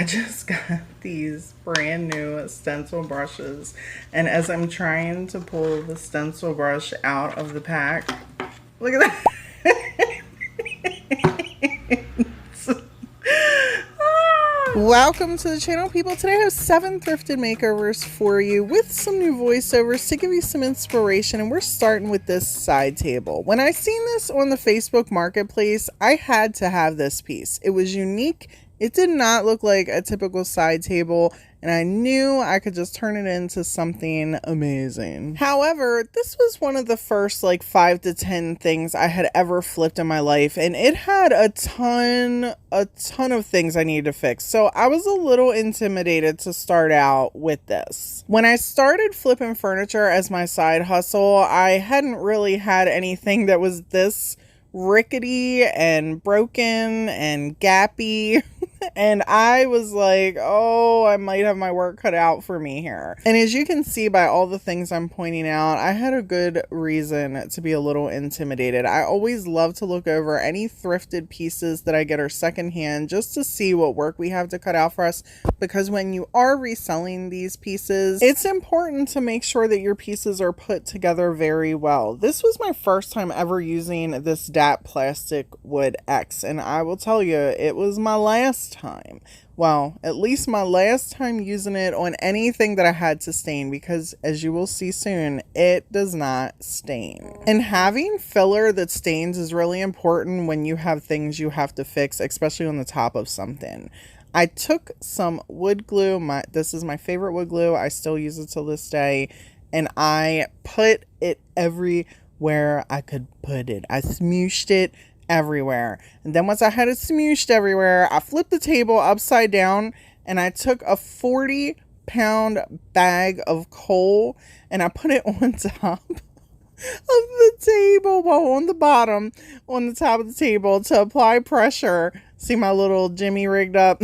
just got these brand new stencil brushes, and as I'm trying to pull the stencil brush out of the pack, look at that. Welcome to the channel, people. Today I have 7 thrifted makeovers for you with some new voiceovers to give you some inspiration, and we're starting with this side table. When I seen this on the Facebook Marketplace, I had to have this piece. It was unique. It did not look like a typical side table, and I knew I could just turn it into something amazing. However, this was one of the first like 5 to 10 things I had ever flipped in my life, and it had a ton of things I needed to fix. So I was a little intimidated to start out with this. When I started flipping furniture as my side hustle, I hadn't really had anything that was this rickety and broken and gappy. And I was like, oh, I might have my work cut out for me here. And as you can see by all the things I'm pointing out, I had a good reason to be a little intimidated. I always love to look over any thrifted pieces that I get are secondhand just to see what work we have to cut out for us. Because when you are reselling these pieces, it's important to make sure that your pieces are put together very well. This was my first time ever using this DAP plastic wood X, and I will tell you, it was my last time. Well, at least my last time using it on anything that I had to stain, because as you will see soon, it does not stain. And having filler that stains is really important when you have things you have to fix, especially on the top of something. I took some wood glue. This is my favorite wood glue. I still use it till this day, and I put it everywhere I could put it. I smooshed it everywhere. And then once I had it smooshed everywhere, I flipped the table upside down and I took a 40-pound bag of coal and I put it on top of the table, well, on the bottom, on the top of the table to apply pressure. See my little Jimmy rigged up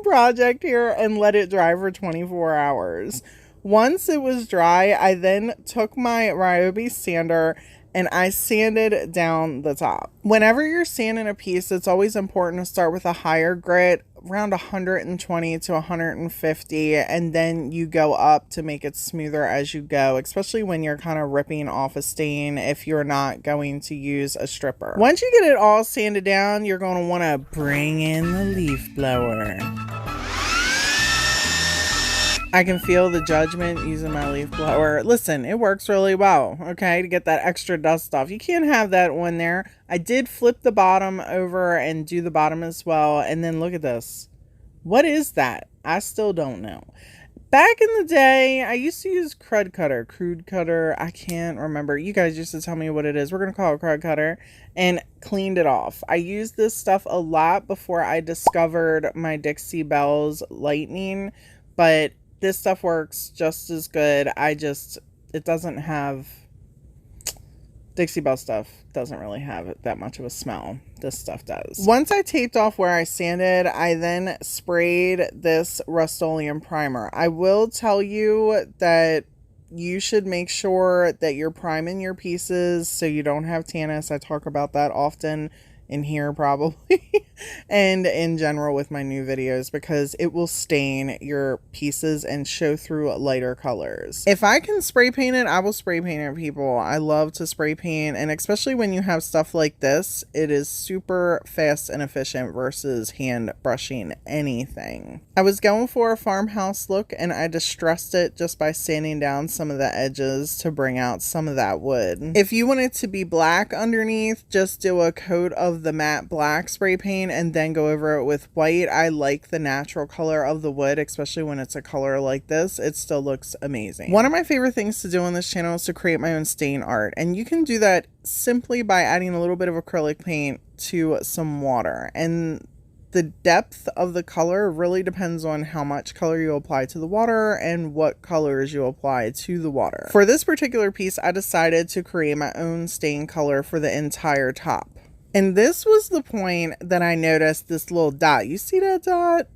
project here, and let it dry for 24 hours. Once it was dry, I then took my Ryobi sander and I sanded down the top. Whenever you're sanding a piece, it's always important to start with a higher grit, around 120 to 150, and then you go up to make it smoother as you go, especially when you're kind of ripping off a stain if you're not going to use a stripper. Once you get it all sanded down, you're going to want to bring in the leaf blower. I can feel the judgment using my leaf blower. Listen, it works really well, okay, to get that extra dust off. You can't have that on there. I did flip the bottom over and do the bottom as well. And then look at this. What is that? I still don't know. Back in the day, I used to use crude cutter. I can't remember. You guys used to tell me what it is. We're going to call it crud cutter, and cleaned it off. I used this stuff a lot before I discovered my Dixie Belle's Lightning, but this stuff works just as good. It doesn't have, Dixie Belle stuff doesn't really have that much of a smell. This stuff does. Once I taped off where I sanded, I then sprayed this Rust-Oleum primer. I will tell you that you should make sure that you're priming your pieces so you don't have tannus. I talk about that often in here probably and in general with my new videos, because it will stain your pieces and show through lighter colors. If I can spray paint it, I will spray paint it, people. I love to spray paint, and especially when you have stuff like this, it is super fast and efficient versus hand brushing anything. I was going for a farmhouse look, and I distressed it just by sanding down some of the edges to bring out some of that wood. If you want it to be black underneath, just do a coat of the matte black spray paint and then go over it with white. I like the natural color of the wood, especially when it's a color like this. It still looks amazing. One of my favorite things to do on this channel is to create my own stain art, and you can do that simply by adding a little bit of acrylic paint to some water. And the depth of the color really depends on how much color you apply to the water and what colors you apply to the water. For this particular piece, I decided to create my own stain color for the entire top. And this was the point that I noticed this little dot. You see that dot?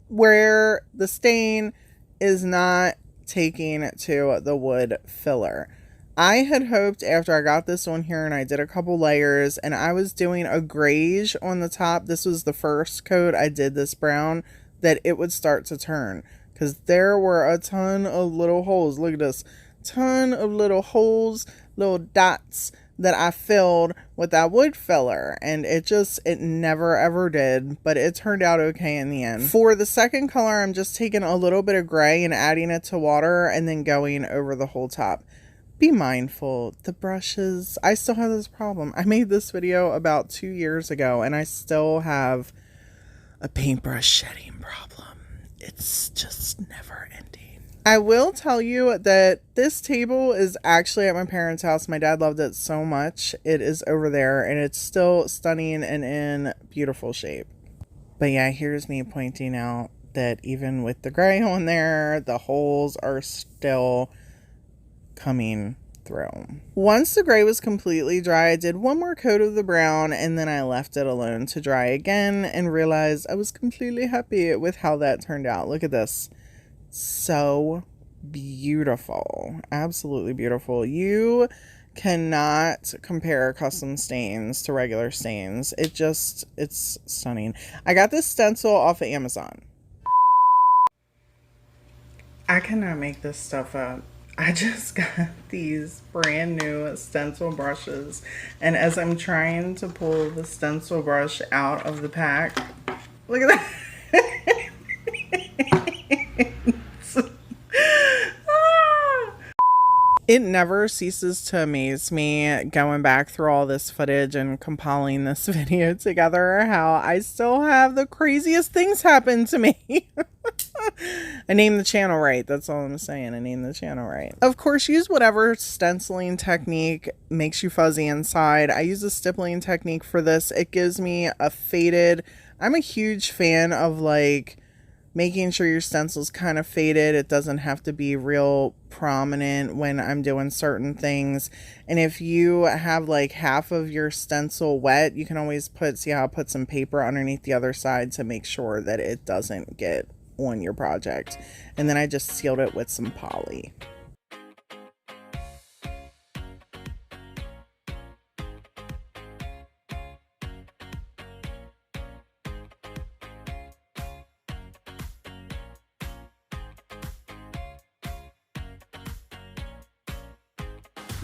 Where the stain is not taking to the wood filler. I had hoped after I got this on here and I did a couple layers and I was doing a grayish on the top. This was the first coat. I did this brown. that it would start to turn, because there were a ton of little holes. Look at this. Ton of little holes, little dots that I filled with that wood filler, and it never ever did, but it turned out okay in the end. For the second color, I'm just taking a little bit of gray and adding it to water and then going over the whole top. Be mindful, the brushes, I still have this problem. I made this video about 2 years ago and I still have a paintbrush shedding problem. It's just never ending. I will tell you that this table is actually at my parents' house. My dad loved it so much. It is over there and it's still stunning and in beautiful shape. But yeah, here's me pointing out that even with the gray on there, the holes are still coming through. Once the gray was completely dry, I did one more coat of the brown and then I left it alone to dry again and realized I was completely happy with how that turned out. Look at this. So beautiful. Absolutely beautiful. You cannot compare custom stains to regular stains. It's stunning. I got this stencil off of Amazon. I cannot make this stuff up. I just got these brand new stencil brushes, and as I'm trying to pull the stencil brush out of the pack, look at that. It never ceases to amaze me going back through all this footage and compiling this video together how I still have the craziest things happen to me. I named the channel right. That's all I'm saying. I named the channel right. Of course, use whatever stenciling technique makes you fuzzy inside. I use a stippling technique for this. It gives me a faded. I'm a huge fan of like making sure your stencil's kind of faded. It doesn't have to be real prominent when I'm doing certain things. And if you have like half of your stencil wet, you can always see how I put some paper underneath the other side to make sure that it doesn't get on your project. And then I just sealed it with some poly.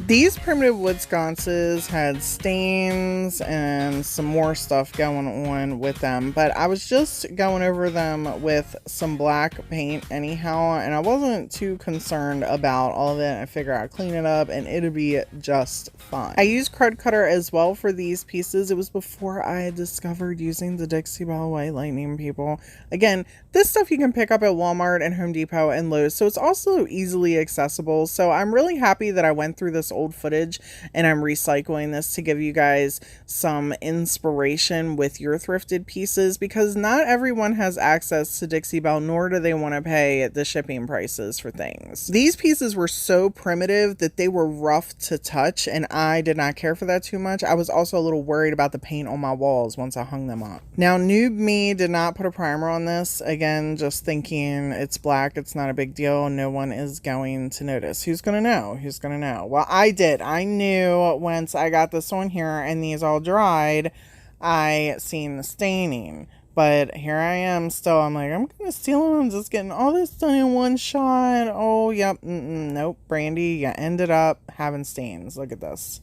These primitive wood sconces had stains and some more stuff going on with them, but I was just going over them with some black paint anyhow, and I wasn't too concerned about all of it. I figured I'd clean it up and it'd be just fine. I used crud cutter as well for these pieces. It was before I had discovered using the Dixie Belle White Lightning, people. Again, this stuff you can pick up at Walmart and Home Depot and Lowe's, so it's also easily accessible. So I'm really happy that I went through this old footage and I'm recycling this to give you guys some inspiration with your thrifted pieces, because not everyone has access to Dixie Belle, nor do they want to pay the shipping prices for things. These pieces were so primitive that they were rough to touch, and I did not care for that too much. I was also a little worried about the paint on my walls once I hung them up. Now, noob me did not put a primer on this. Again, just thinking it's black, it's not a big deal, no one is going to notice. Who's gonna know? Who's gonna know? Well, I did. I knew once I got this on here and these all dried, I seen the staining. But here I am still. I'm like, I'm gonna steal them. I'm just getting all this done in one shot. Oh, yep. Nope. Brandi, you ended up having stains. Look at this.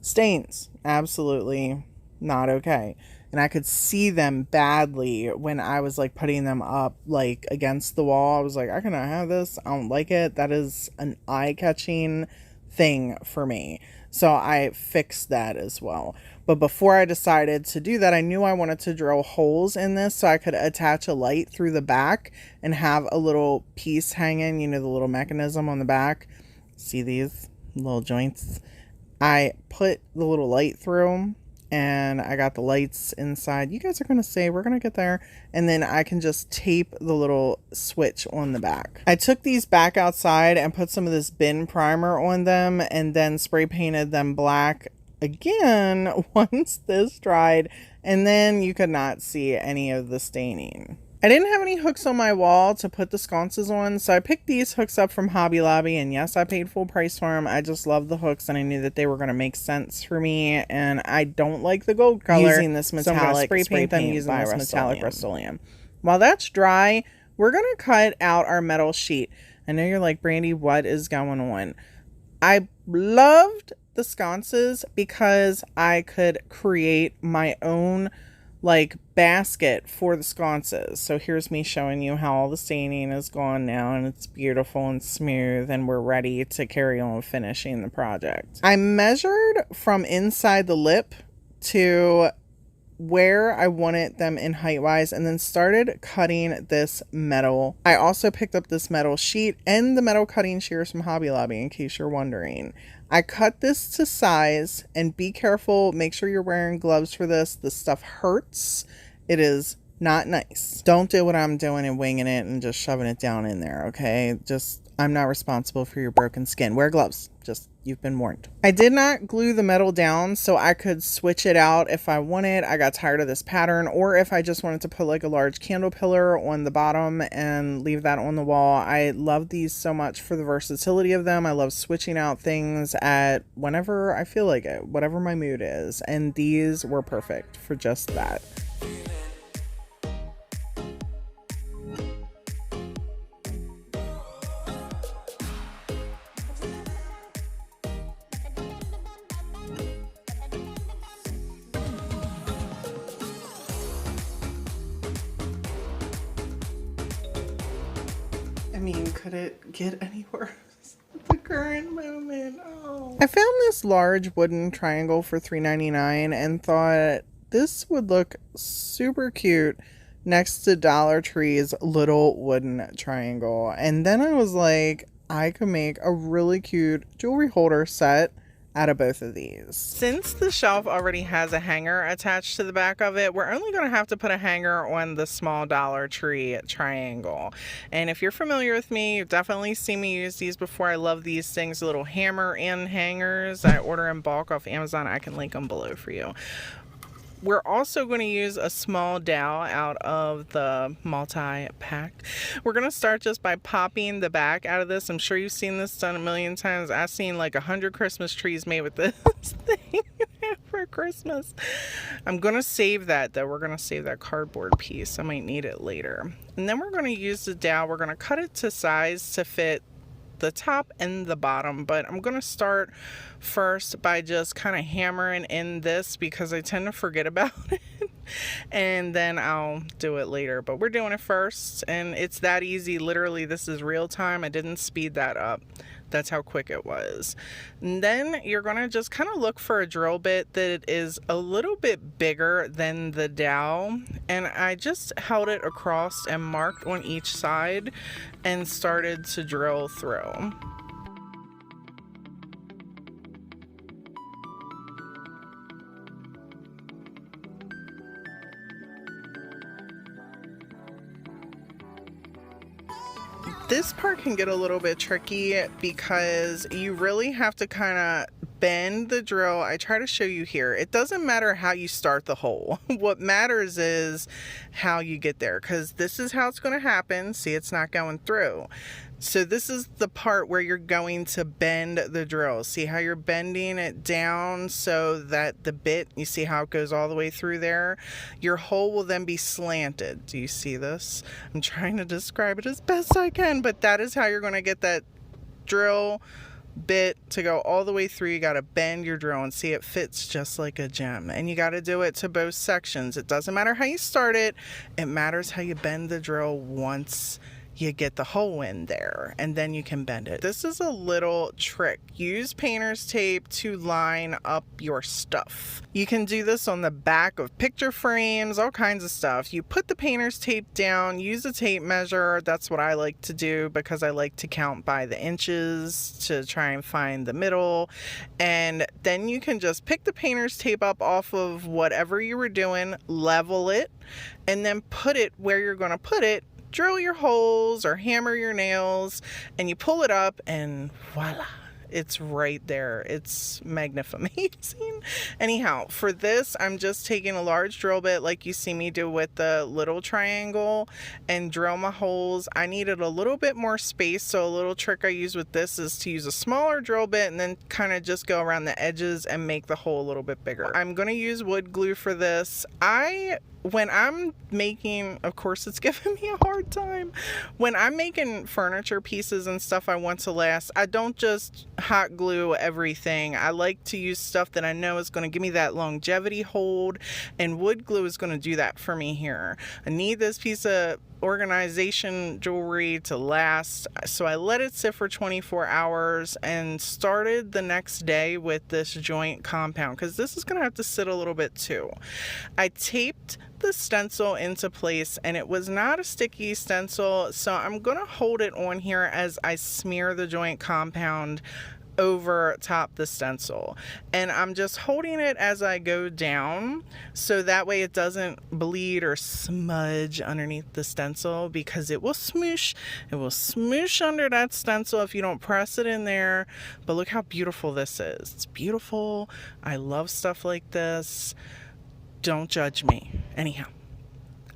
Stains. Absolutely not okay. And I could see them badly when I was like putting them up like against the wall. I was like, I cannot have this. I don't like it. That is an eye-catching thing for me. So I fixed that as well. But before I decided to do that, I knew I wanted to drill holes in this so I could attach a light through the back and have a little piece hanging, you know, the little mechanism on the back. See these little joints? I put the little light through and I got the lights inside. You guys are going to say, we're going to get there. And then I can just tape the little switch on the back. I took these back outside and put some of this bin primer on them and then spray painted them black again once this dried. And then you could not see any of the staining. I didn't have any hooks on my wall to put the sconces on, so I picked these hooks up from Hobby Lobby, and yes, I paid full price for them. I just love the hooks, and I knew that they were going to make sense for me, and I don't like the gold color. Using this metallic spray paint them using this metallic Rust-Oleum. While that's dry, we're going to cut out our metal sheet. I know you're like, Brandi, what is going on? I loved the sconces because I could create my own like basket for the sconces. So here's me showing you how all the staining is gone now, and it's beautiful and smooth, and we're ready to carry on finishing the project. I measured from inside the lip to where I wanted them in height wise, and then started cutting this metal. I also picked up this metal sheet and the metal cutting shears from Hobby Lobby, in case you're wondering. I cut this to size, and be careful, make sure you're wearing gloves for this. This stuff hurts. It is not nice. Don't do what I'm doing and winging it and just shoving it down in there, okay? I'm not responsible for your broken skin. Wear gloves. You've been warned. I did not glue the metal down so I could switch it out if I wanted. I got tired of this pattern, or if I just wanted to put like a large candle pillar on the bottom and leave that on the wall. I love these so much for the versatility of them. I love switching out things at whenever I feel like it, whatever my mood is. And these were perfect for just that. I mean, could it get any worse at the current moment? Oh. I found this large wooden triangle for $3.99 and thought this would look super cute next to Dollar Tree's little wooden triangle. And then I was like, I could make a really cute jewelry holder set out of both of these. Since the shelf already has a hanger attached to the back of it, we're only going to have to put a hanger on the small Dollar Tree triangle. And if you're familiar with me, you've definitely seen me use these before. I love these things, little hammer in hangers. I order in bulk off Amazon. I can link them below for you. We're also going to use a small dowel out of the multi-pack. We're going to start just by popping the back out of this. I'm sure you've seen this done a million times. I've seen like 100 Christmas trees made with this thing for Christmas. I'm going to save that though. We're going to save that cardboard piece. I might need it later. And then we're going to use the dowel. We're going to cut it to size to fit the top and the bottom, but I'm going to start first by just kind of hammering in this because I tend to forget about it, and then I'll do it later, but we're doing it first, and it's that easy. Literally, this is real time. I didn't speed that up. That's how quick it was. And then you're going to just kind of look for a drill bit that is a little bit bigger than the dowel. And I just held it across and marked on each side and started to drill through. This part can get a little bit tricky because you really have to kind of bend the drill. I try to show you here. It doesn't matter how you start the hole. What matters is how you get there, because this is how it's going to happen. See, it's not going through. So this is the part where you're going to bend the drill. See how you're bending it down so that the bit, you see how it goes all the way through there? Your hole will then be slanted. Do you see this? I'm trying to describe it as best I can, but that is how you're going to get that drill bit to go all the way through. You got to bend your drill and see it fits just like a gem, and you got to do it to both sections. It doesn't matter how you start it, it matters how you bend the drill once you get the hole in there, and then you can bend it. This is a little trick. Use painter's tape to line up your stuff. You can do this on the back of picture frames, all kinds of stuff. You put the painter's tape down, use a tape measure. That's what I like to do because I like to count by the inches to try and find the middle. And then you can just pick the painter's tape up off of whatever you were doing, level it, and then put it where you're going to put it. Drill your holes or hammer your nails, and you pull it up, and voila, it's right there. It's magnificent. Anyhow, for this, I'm just taking a large drill bit like you see me do with the little triangle and drill my holes. I needed a little bit more space, so a little trick I use with this is to use a smaller drill bit and then kind of just go around the edges and make the hole a little bit bigger. I'm going to use wood glue for this. I when I'm making, of course it's giving me a hard time. When I'm making furniture pieces and stuff I want to last, I don't just hot glue everything. I like to use stuff that I know is going to give me that longevity hold, and wood glue is going to do that for me here. I need this piece of organization jewelry to last, so I let it sit for 24 hours and started the next day with this joint compound, because this is going to have to sit a little bit too. I taped the stencil into place, and it was not a sticky stencil, so I'm going to hold it on here as I smear the joint compound over top the stencil, and I'm just holding it as I go down so that way it doesn't bleed or smudge underneath the stencil, because it will smoosh under that stencil if you don't press it in there. But look how beautiful this is. It's beautiful. I love stuff like this. Don't judge me. Anyhow,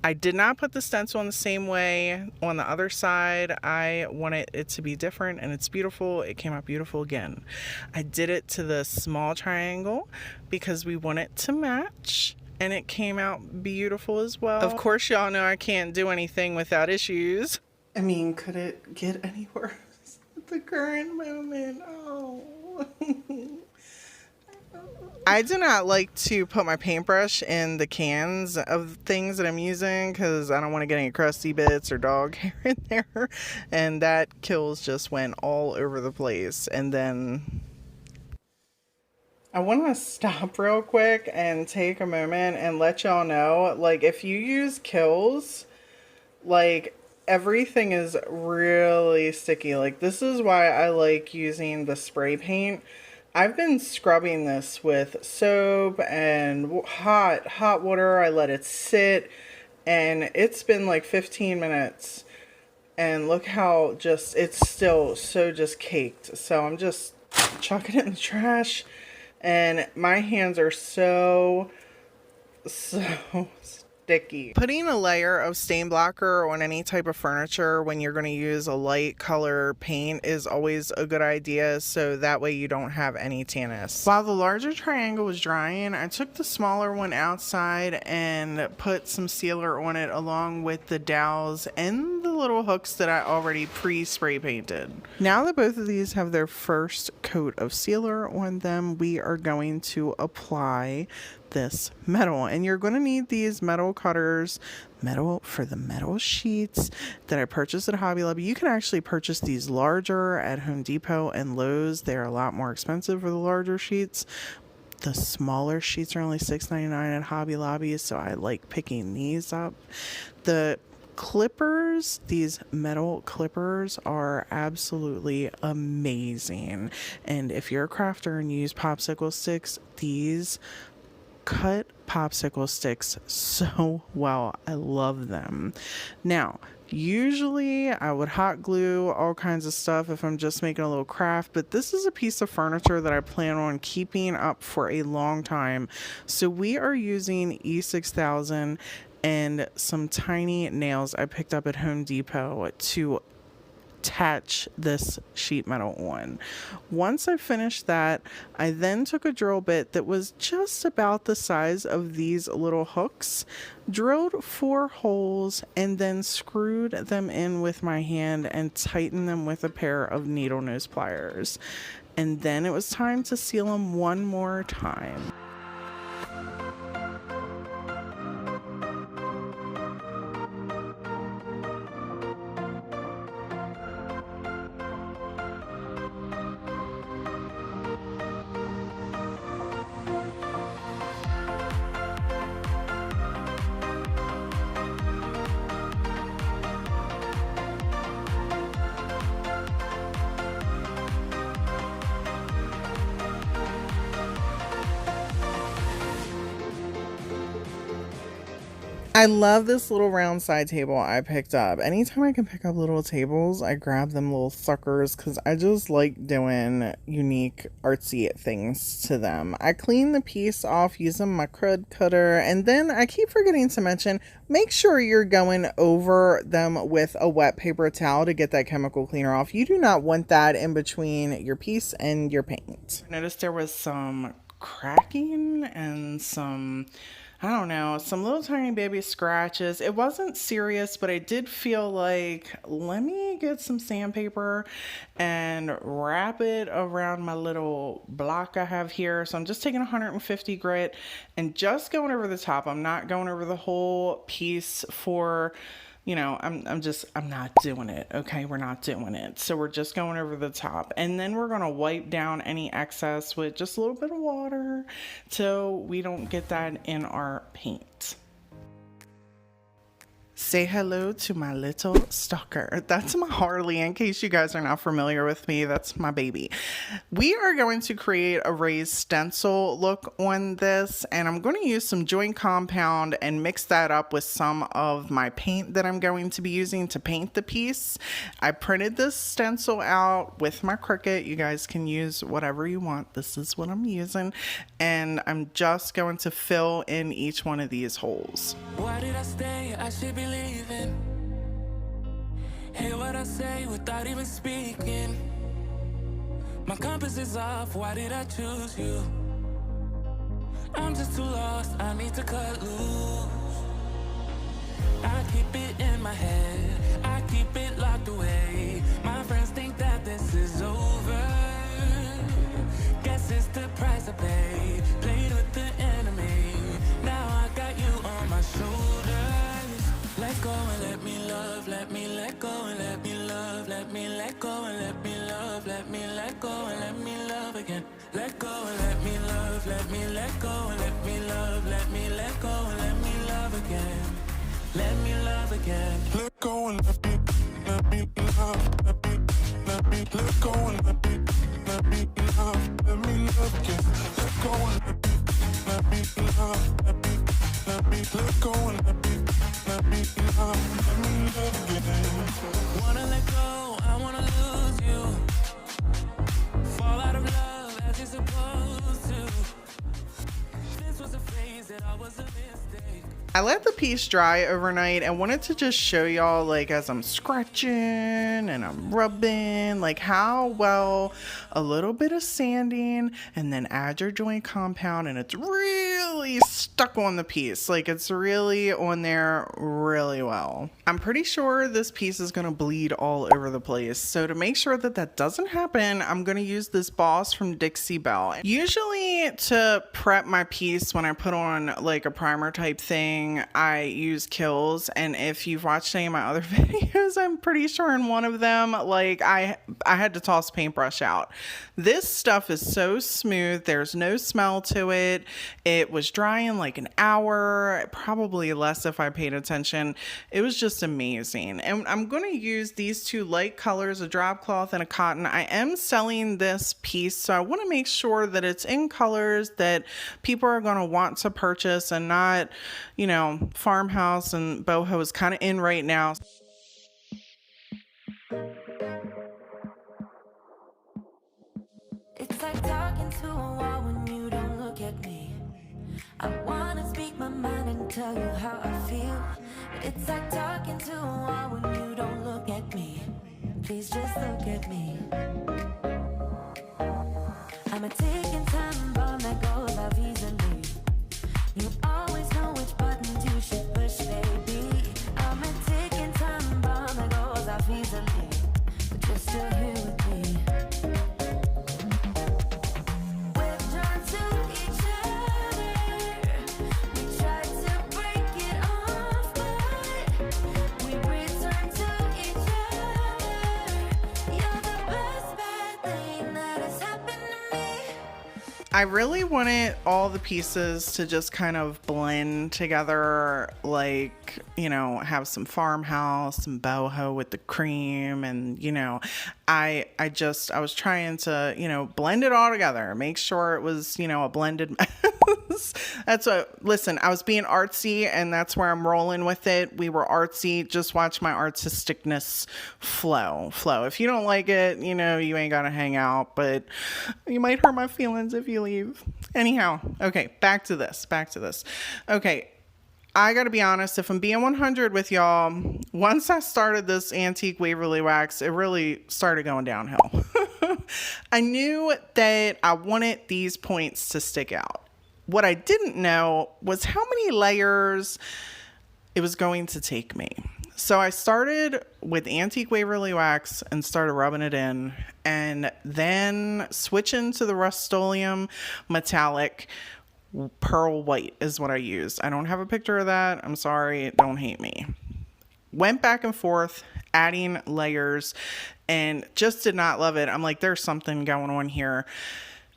I did not put the stencil in the same way on the other side. I wanted it to be different, and it's beautiful. It came out beautiful again. I did it to the small triangle because we want it to match, and it came out beautiful as well. Of course, y'all know I can't do anything without issues. I mean, could it get any worse at the current moment? Oh. I do not like to put my paintbrush in the cans of things that I'm using because I don't want to get any crusty bits or dog hair in there, and that kills just went all over the place. And then I want to stop real quick and take a moment and let y'all know, like, if you use kills, like, everything is really sticky. Like, this is why I like using the spray paint. I've been scrubbing this with soap and hot water. I let it sit, and it's been like 15 minutes. And look how just, it's still so just caked. So I'm just chucking it in the trash. And my hands are so sticky. Putting a layer of stain blocker on any type of furniture when you're going to use a light color paint is always a good idea, so that way you don't have any tannins. While the larger triangle was drying, I took the smaller one outside and put some sealer on it along with the dowels and the little hooks that I already pre-spray painted. Now that both of these have their first coat of sealer on them, we are going to apply this metal, and you're going to need these metal cutters, metal for the metal sheets that I purchased at Hobby Lobby. You can actually purchase these larger at Home Depot and Lowe's. They're a lot more expensive for the larger sheets. The smaller sheets are only $6.99 at Hobby Lobby, so I like picking these up. The clippers, these metal clippers, are absolutely amazing, and if you're a crafter and you use popsicle sticks, these cut popsicle sticks so well. I love them. Now, usually I would hot glue all kinds of stuff if I'm just making a little craft, but this is a piece of furniture that I plan on keeping up for a long time. So we are using E6000 and some tiny nails I picked up at Home Depot to attach this sheet metal on. Once I finished that, I then took a drill bit that was just about the size of these little hooks, drilled 4 holes, and then screwed them in with my hand and tightened them with a pair of needle nose pliers. And then it was time to seal them one more time. I love this little round side table I picked up. Anytime I can pick up little tables, I grab them little suckers because I just like doing unique artsy things to them. I clean the piece off using my crud cutter, and then I keep forgetting to mention, make sure you're going over them with a wet paper towel to get that chemical cleaner off. You do not want that in between your piece and your paint. I noticed there was some cracking and some I don't know, some little tiny baby scratches. It wasn't serious, but I did feel like, let me get some sandpaper and wrap it around my little block I have here. So I'm just taking 150 grit and just going over the top. I'm not going over the whole piece for, I'm not doing it. Okay, we're not doing it. So we're just going over the top. And then we're gonna wipe down any excess with just a little bit of water so we don't get that in our paint. Say hello to my little stalker. That's my Harley. In case you guys are not familiar with me, that's my baby. We are going to create a raised stencil look on this, and I'm going to use some joint compound and mix that up with some of my paint that I'm going to be using to paint the piece. I printed this stencil out with my Cricut. You guys can use whatever you want. This is what I'm using, and I'm just going to fill in each one of these holes. Why did I stay? I should be leaving. Hear what I say without even speaking. My compass is off. Why did I choose you? I'm just too lost. I need to cut loose. I keep it in my head. I keep it locked away. My friends think that this is over. Guess it's the price I paid. Played with the enemy. Now I got you on my shoulders. Let go and let me love, let me let go and let me love, let me let go and let me love, let me let go and let me love again. Let go and let me love, let me let go and let me love, let me let go and let me love again. Let me love again. Let go and let me love, let me let go and let me love again. Let go and let me love, let me let go and let me love again. Wanna let go, I wanna lose you. Fall out of love as you're supposed to. This was a phase that I was a mistake. I let the piece dry overnight and wanted to just show y'all, like, as I'm scratching and I'm rubbing, like how well a little bit of sanding and then add your joint compound and it's really stuck on the piece. Like, it's really on there really well. I'm pretty sure this piece is going to bleed all over the place. So to make sure that that doesn't happen, I'm going to use this Boss from Dixie Belle. Usually to prep my piece when I put on like a primer type thing, I use Kills, and if you've watched any of my other videos, I'm pretty sure in one of them, like I had to toss paintbrush out. This stuff is so smooth. There's no smell to it. It was dry in like an hour, probably less if I paid attention. It was just amazing. And I'm going to use these two light colors, a drop cloth and a cotton. I am selling this piece, so I want to make sure that it's in colors that people are going to want to purchase and not, farmhouse and boho is kind of in right now. It's like talking to a wall when you don't look at me. I wanna speak my mind and tell you how I feel, but it's like talking to a wall when you don't look at me. Please just look at me. I'm a ticking time bomb that goes off easily. You always know which buttons you should push, baby. I'm a ticking time bomb that goes off easily, but you're still here with me. We're drawn to each other. We try to break it off, but we return to each other. You're the best bad thing that has happened to me. I really wanted all the pieces to just kind of blend together, like, have some farmhouse, some boho with the cream, and, I was trying to, blend it all together, make sure it was, a blended mess. Listen, I was being artsy, and that's where I'm rolling with it. We were artsy. Just watch my artisticness flow. If you don't like it, you ain't gotta hang out, but you might hurt my feelings if you leave. Anyhow, okay, back to this. Okay, I gotta be honest, if I'm being 100 with y'all, once I started this antique Waverly wax, it really started going downhill. I knew that I wanted these points to stick out. What I didn't know was how many layers it was going to take me. So I started with antique Waverly wax and started rubbing it in, and then switching to the Rust-Oleum metallic pearl white is what I used. I don't have a picture of that. I'm sorry. Don't hate me. Went back and forth, adding layers, and just did not love it. I'm like, there's something going on here.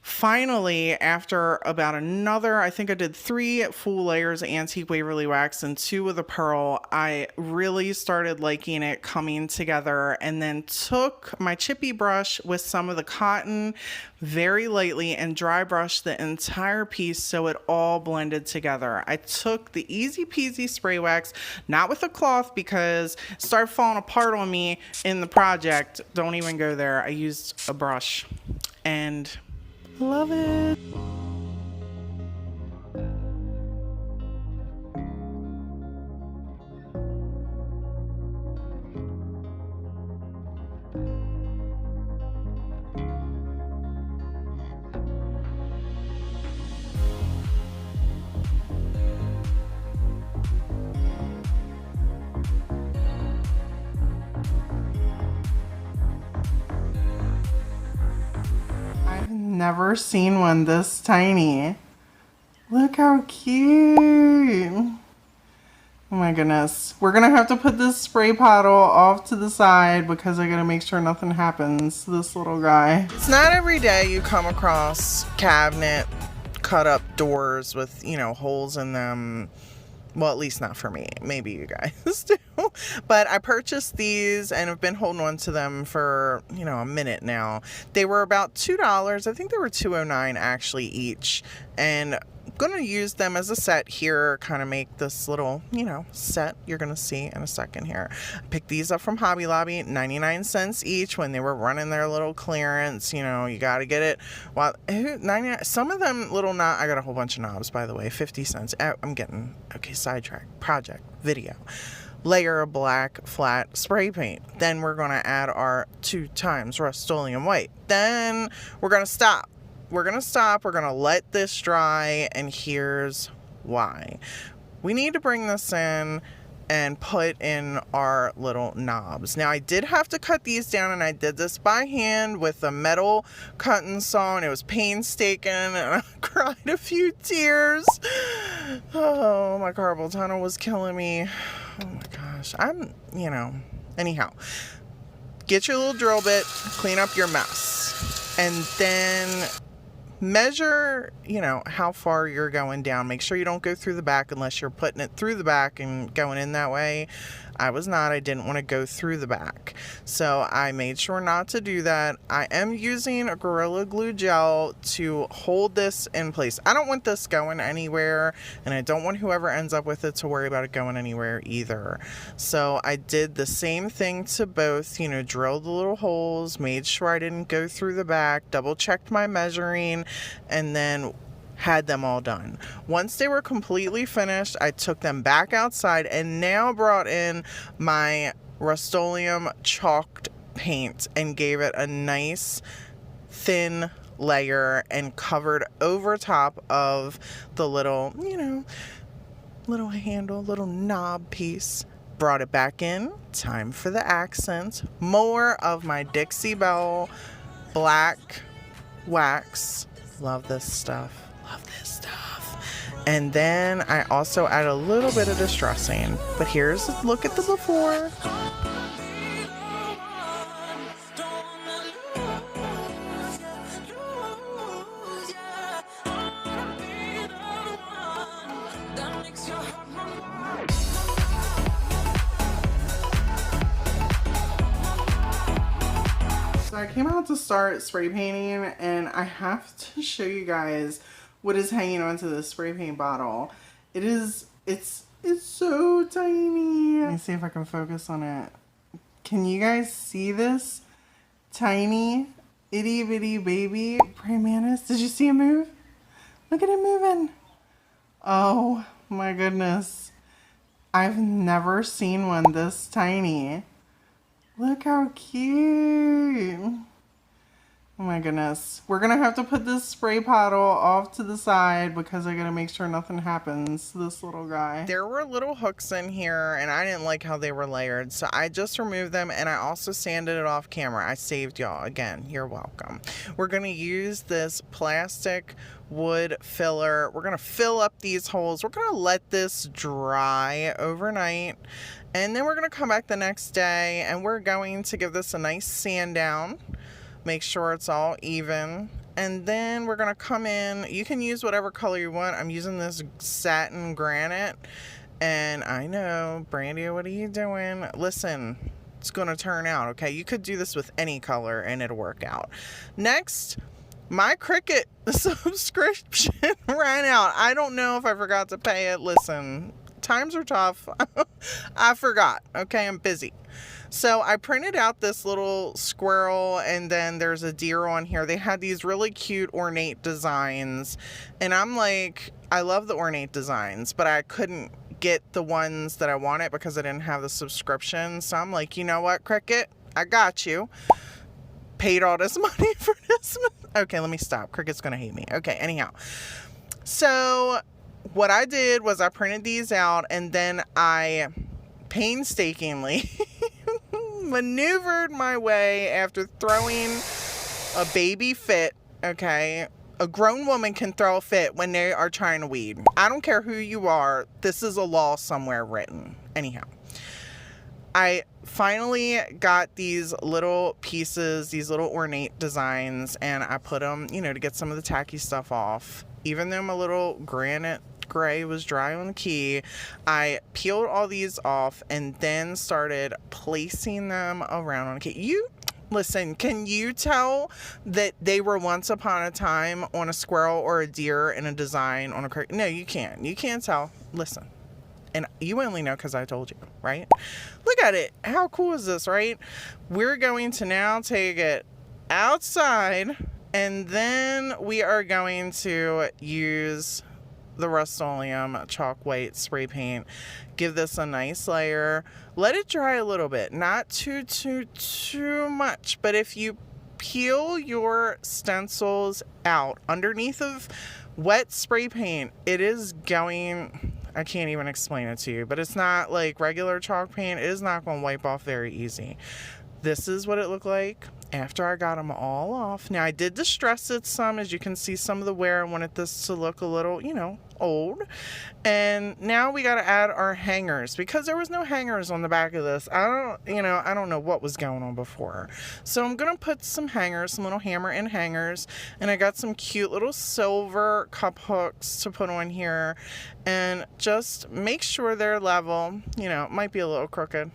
Finally, after about another, I think I did 3 full layers of antique Waverly wax and 2 with the pearl, I really started liking it coming together, and then took my chippy brush with some of the cotton very lightly and dry brushed the entire piece so it all blended together. I took the easy peasy spray wax, not with a cloth because it started falling apart on me in the project. Don't even go there. I used a brush and love it. Never seen one this tiny. Look how cute. Oh my goodness. We're gonna have to put this spray bottle off to the side because I gotta make sure nothing happens to this little guy. It's not every day you come across cabinet cut up doors with, you know, holes in them. Well, at least not for me. Maybe you guys do. But I purchased these and have been holding on to them for, you know, a minute now. They were about $2. I think they were $2.09 actually each. And I'm going to use them as a set here, kind of make this little, you know, set you're going to see in a second here. I picked these up from Hobby Lobby, 99 cents each when they were running their little clearance. You know, you got to get it. Well, 99, some of them little I got a whole bunch of knobs, by the way, 50 cents. I'm getting, okay, sidetrack, project, video. Layer of black flat spray paint. Then we're going to add our 2 times Rust-Oleum white. Then we're going to stop. We're going to let this dry, and here's why. We need to bring this in and put in our little knobs. Now, I did have to cut these down, and I did this by hand with a metal cutting saw, and it was painstaking, and I cried a few tears. Oh, my carpal tunnel was killing me. Oh my gosh. Anyhow, get your little drill bit, clean up your mess, and then measure, you know, how far you're going down. Make sure you don't go through the back unless you're putting it through the back and going in that way. I was not. I didn't want to go through the back. So I made sure not to do that. I am using a Gorilla Glue gel to hold this in place. I don't want this going anywhere, and I don't want whoever ends up with it to worry about it going anywhere either. So I did the same thing to both, you know, drilled the little holes, made sure I didn't go through the back, double checked my measuring, and then had them all done. Once they were completely finished, I took them back outside and now brought in my Rust-Oleum chalked paint and gave it a nice thin layer and covered over top of the little, you know, little handle, little knob piece. Brought it back in. Time for the accent. More of my Dixie Belle black wax. Love this stuff. And then I also add a little bit of distressing. But here's a look at the before. So I came out to start spray painting, and I have to show you guys what is hanging onto this spray paint bottle. It's so tiny. Let me see if I can focus on it. Can you guys see this tiny itty bitty baby praying mantis? Did you see it move? Look at it moving. Oh my goodness. I've never seen one this tiny. Look how cute. Oh my goodness. We're going to have to put this spray bottle off to the side because I got to make sure nothing happens to this little guy. There were little hooks in here and I didn't like how they were layered. So I just removed them and I also sanded it off camera. I saved y'all. Again, you're welcome. We're going to use this plastic wood filler. We're going to fill up these holes. We're going to let this dry overnight. And then we're going to come back the next day and we're going to give this a nice sand down. Make sure it's all even. And then we're going to come in. You can use whatever color you want. I'm using this satin granite. And I know, Brandi, what are you doing? Listen, it's going to turn out, okay? You could do this with any color and it'll work out. Next, my Cricut subscription ran out. I don't know if I forgot to pay it. Listen, times are tough. I forgot. Okay, I'm busy. So I printed out this little squirrel and then there's a deer on here. They had these really cute ornate designs. And I'm like, I love the ornate designs, but I couldn't get the ones that I wanted because I didn't have the subscription. So I'm like, you know what, Cricut? I got you. Paid all this money for this. Okay, let me stop. Cricut's going to hate me. Okay, anyhow. So what I did was I printed these out and then I painstakingly maneuvered my way after throwing a baby fit. Okay, a grown woman can throw a fit when they are trying to weed. I don't care who you are. This is a law somewhere written. Anyhow, I finally got these little pieces, these little ornate designs, and I put them, you know, to get some of the tacky stuff off. Even though my little granite gray was dry on the key, I peeled all these off and then started placing them around on the key. You listen, can you tell that they were once upon a time on a squirrel or a deer in a design on a cricket? No, you can't. You can't tell. Listen. And you only know because I told you, right? Look at it. How cool is this, right? We're going to now take it outside and then we are going to use the Rust-Oleum chalk white spray paint. Give this a nice layer. Let it dry a little bit. Not too much. But if you peel your stencils out underneath of wet spray paint, it is going... I can't even explain it to you, but it's not like regular chalk paint. It is not going to wipe off very easy. This is what it looked like after I got them all off. Now, I did distress it some. As you can see, some of the wear, I wanted this to look a little, you know, old. And now we got to add our hangers because there was no hangers on the back of this. I don't know what was going on before. So I'm going to put some hangers, some little hammer and hangers. And I got some cute little silver cup hooks to put on here. And just make sure they're level. You know, it might be a little crooked.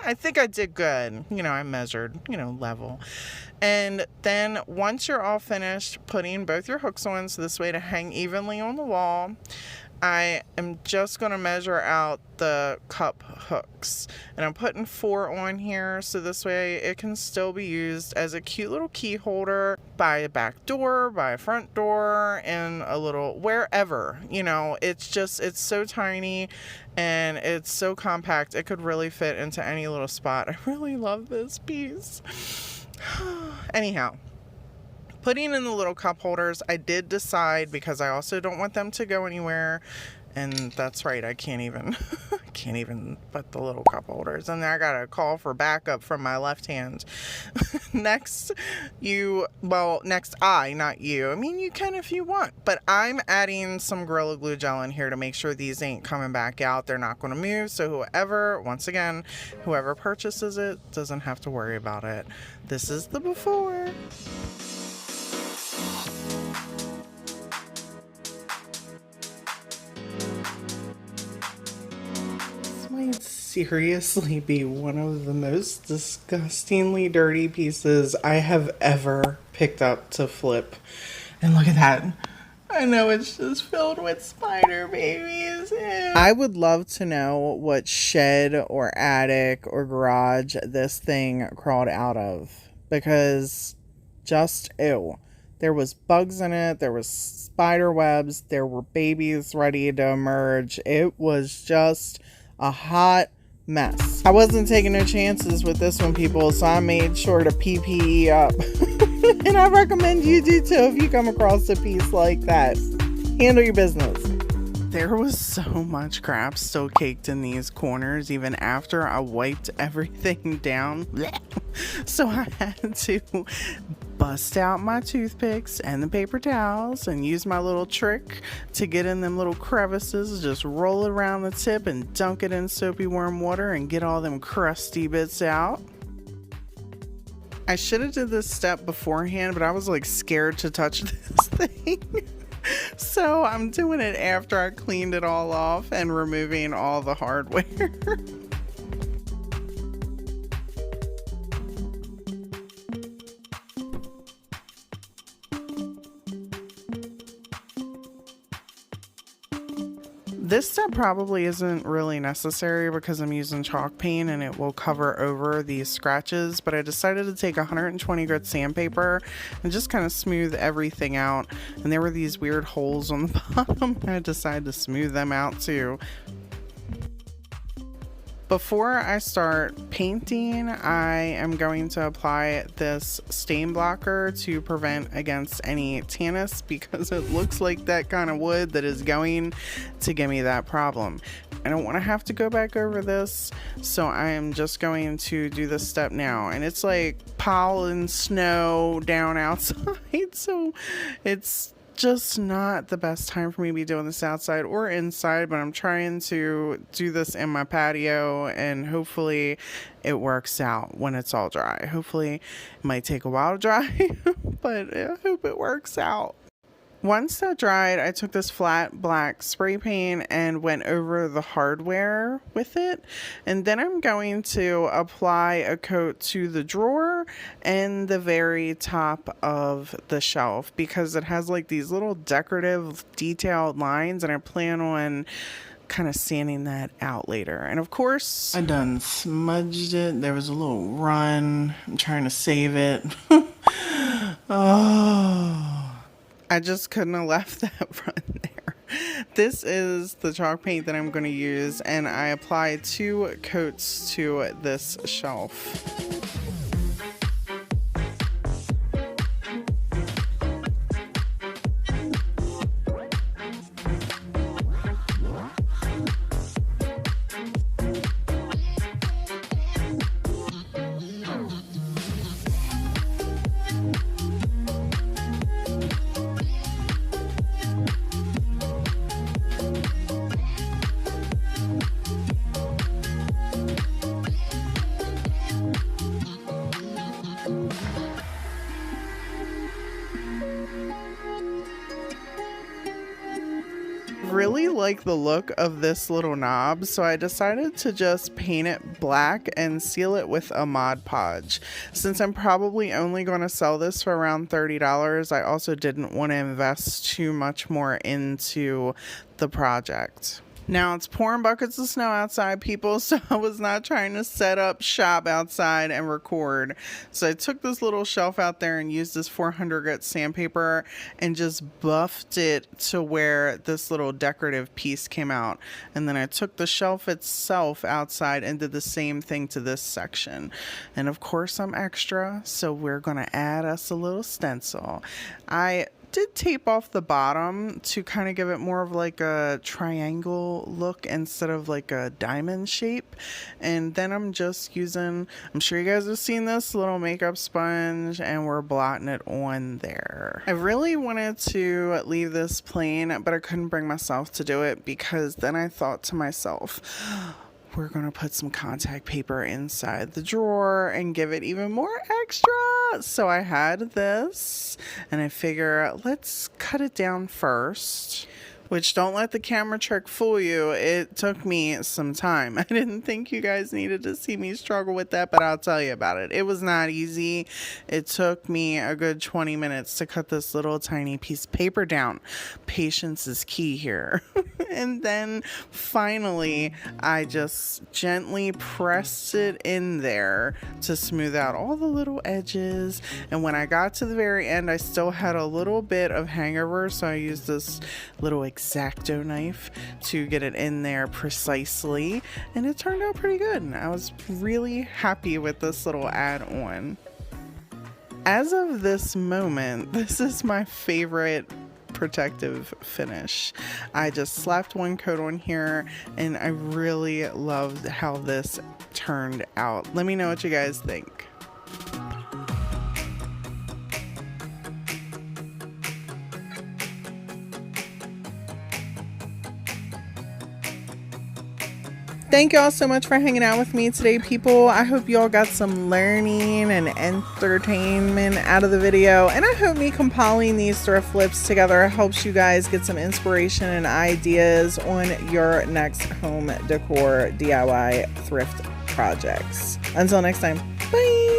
I think I did good. You know, I measured, you know, level. And then once you're all finished putting both your hooks on, so this way to hang evenly on the wall, I am just going to measure out the cup hooks. And I'm putting 4 on here, so this way it can still be used as a cute little key holder by a back door, by a front door, and a little wherever. You know, it's so tiny and it's so compact. It could really fit into any little spot. I really love this piece. Anyhow, putting in the little cup holders, I did decide, because I also don't want them to go anywhere, and that's right, I can't even put the little cup holders, and then I got a call for backup from my left hand. Next, I, not you. I mean, you can if you want, but I'm adding some Gorilla Glue gel in here to make sure these ain't coming back out. They're not going to move, so whoever purchases it doesn't have to worry about it. This is the before. Might seriously be one of the most disgustingly dirty pieces I have ever picked up to flip. And look at that. I know it's just filled with spider babies. I would love to know what shed or attic or garage this thing crawled out of, because just ew. There was bugs in it. There was spider webs. There were babies ready to emerge. It was just a hot mess. I wasn't taking no chances with this one, people, so I made sure to PPE up. And I recommend you do too if you come across a piece like that. Handle your business. There was so much crap still caked in these corners even after I wiped everything down. So I had to bust out my toothpicks and the paper towels and use my little trick to get in them little crevices. Just roll it around the tip and dunk it in soapy warm water and get all them crusty bits out. I should have did this step beforehand, but I was like scared to touch this thing. So I'm doing it after I cleaned it all off and removing all the hardware. This step probably isn't really necessary because I'm using chalk paint and it will cover over these scratches, but I decided to take 120 grit sandpaper and just kind of smooth everything out. And there were these weird holes on the bottom. I decided to smooth them out too. Before I start painting, I am going to apply this stain blocker to prevent against any tannins because it looks like that kind of wood that is going to give me that problem. I don't want to have to go back over this, so I am just going to do this step now. And it's like piling snow down outside, so it's just not the best time for me to be doing this outside or inside, but I'm trying to do this in my patio and hopefully it works out when it's all dry. Hopefully it might take a while to dry, but I hope it works out. Once that dried, I took this flat black spray paint and went over the hardware with it. And then I'm going to apply a coat to the drawer and the very top of the shelf because it has like these little decorative detailed lines and I plan on kind of sanding that out later. And of course, I done smudged it. There was a little run. I'm trying to save it. Oh. I just couldn't have left that front there. This is the chalk paint that I'm going to use, and I applied 2 coats to this shelf. Really like the look of this little knob, so I decided to just paint it black and seal it with a Mod Podge. Since I'm probably only going to sell this for around $30, I also didn't want to invest too much more into the project. Now it's pouring buckets of snow outside, people, so I was not trying to set up shop outside and record. So I took this little shelf out there and used this 400 grit sandpaper and just buffed it to where this little decorative piece came out. And then I took the shelf itself outside and did the same thing to this section. And of course I'm extra, so we're going to add us a little stencil. I did tape off the bottom to kind of give it more of like a triangle look instead of like a diamond shape. And then I'm just using, I'm sure you guys have seen this little makeup sponge, and we're blotting it on there. I really wanted to leave this plain, but I couldn't bring myself to do it because then I thought to myself, we're going to put some contact paper inside the drawer and give it even more extra. So I had this and I figure let's cut it down first. Which, don't let the camera trick fool you, it took me some time. I didn't think you guys needed to see me struggle with that, but I'll tell you about it. It was not easy. It took me a good 20 minutes to cut this little tiny piece of paper down. Patience is key here. And then finally, I just gently pressed it in there to smooth out all the little edges. And when I got to the very end, I still had a little bit of hangover, so I used this little X-Acto knife to get it in there precisely, and it turned out pretty good. I was really happy with this little add-on. As of this moment, this is my favorite protective finish. I just slapped one coat on here and I really loved how this turned out. Let me know what you guys think. Thank you all so much for hanging out with me today, people. I hope you all got some learning and entertainment out of the video. And I hope me compiling these thrift flips together helps you guys get some inspiration and ideas on your next home decor DIY thrift projects. Until next time, bye.